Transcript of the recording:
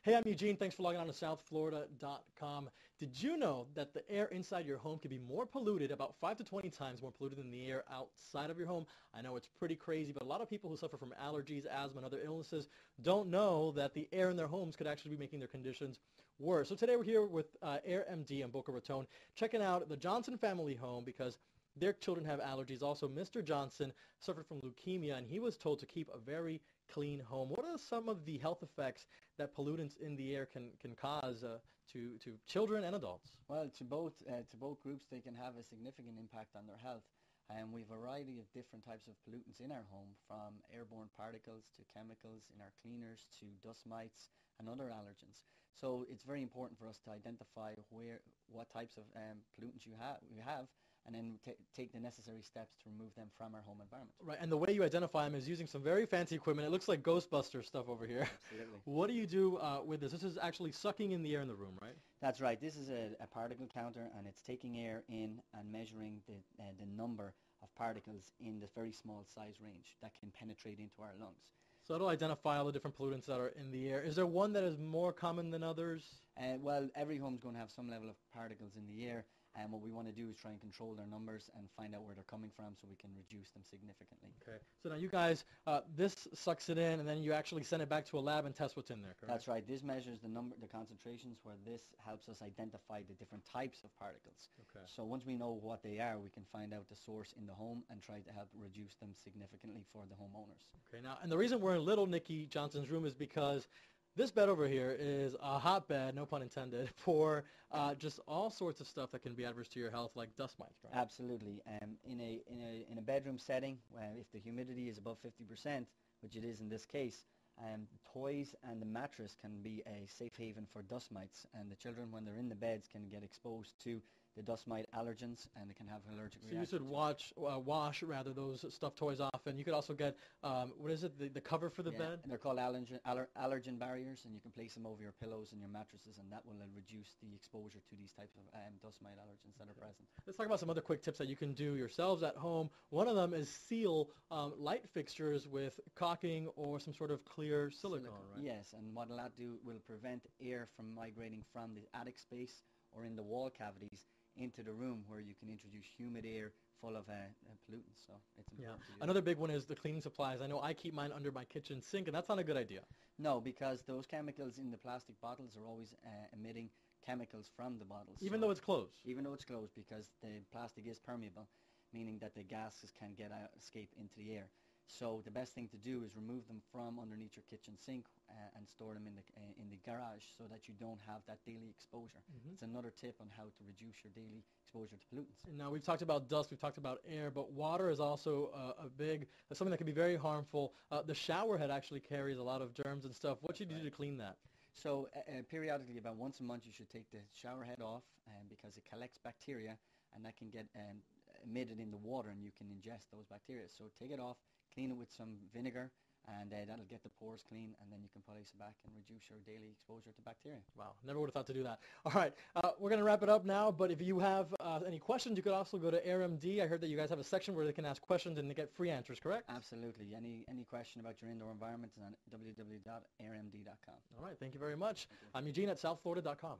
Hey, I'm Eugene. Thanks for logging on to southflorida.com. Did you know that the air inside your home can be more polluted, about 5 to 20 times more polluted than the air outside of your home? I know it's pretty crazy, but a lot of people who suffer from allergies, asthma, and other illnesses don't know that the air in their homes could actually be making their conditions worse. So today we're here with AirMD in Boca Raton, checking out the Johnson family home because their children have allergies. Also, Mr. Johnson suffered from leukemia, and he was told to keep a very clean home. What are some of the health effects that pollutants in the air can cause to children and adults? Well, to both groups, they can have a significant impact on their health. And we have a variety of different types of pollutants in our home, from airborne particles to chemicals in our cleaners to dust mites and other allergens. So it's very important for us to identify what types of pollutants we have, and then take the necessary steps to remove them from our home environment. Right, and the way you identify them is using some very fancy equipment. It looks like Ghostbuster stuff over here. Absolutely. What do you do with this? This is actually sucking in the air in the room, right? That's right. This is a particle counter, and it's taking air in and measuring the number of particles in the very small size range that can penetrate into our lungs. So it'll identify all the different pollutants that are in the air. Is there one that is more common than others? Well, every home's going to have some level of particles in the air, and what we want to do is try and control their numbers and find out where they're coming from so we can reduce them significantly. Okay. So now you guys, this sucks it in, and then you actually send it back to a lab and test what's in there, correct? That's right. This measures the concentrations, where this helps us identify the different types of particles. Okay. So once we know what they are, we can find out the source in the home and try to help reduce them significantly for the homeowners. Okay. Now, and the reason we're in little Nikki Johnson's room is because this bed over here is a hotbed, no pun intended, for just all sorts of stuff that can be adverse to your health, like dust mites, right? Absolutely. In a bedroom setting, if the humidity is above 50%, which it is in this case, toys and the mattress can be a safe haven for dust mites, and the children, when they're in the beds, can get exposed to the dust mite allergens, and they can have allergic reactions. So you should wash rather those stuffed toys off, and you could also get what is it, the cover for the bed? And they're called allergen barriers, and you can place them over your pillows and your mattresses, and that will reduce the exposure to these types of dust mite allergens that are present. Let's talk about some other quick tips that you can do yourselves at home. One of them is seal light fixtures with caulking or some sort of clear silicone, right? Yes, and what that do will prevent air from migrating from the attic space or in the wall cavities into the room, where you can introduce humid air full of pollutants. So it's important to do. Another big one is the cleaning supplies. I know I keep mine under my kitchen sink, and that's not a good idea. No, because those chemicals in the plastic bottles are always emitting chemicals from the bottles. Even though it's closed? Even though it's closed, because the plastic is permeable, meaning that the gases can escape into the air. So the best thing to do is remove them from underneath your kitchen sink and store them in the garage, so that you don't have that daily exposure. It's another tip on how to reduce your daily exposure to pollutants. And now we've talked about dust, we've talked about air, but water is also something that can be very harmful. The shower head actually carries a lot of germs and stuff. What should you do to clean that? So periodically, about once a month, you should take the shower head off, because it collects bacteria, and that can get emitted in the water, and you can ingest those bacteria. So take it off, clean it with some vinegar, and that'll get the pores clean, and then you can place it back and reduce your daily exposure to bacteria. Wow, never would have thought to do that. All right, we're going to wrap it up now, but if you have any questions, you could also go to AirMD. I heard that you guys have a section where they can ask questions and they get free answers, correct? Absolutely. Any question about your indoor environment is on www.airmd.com. All right, thank you very much. I'm Eugene at southflorida.com.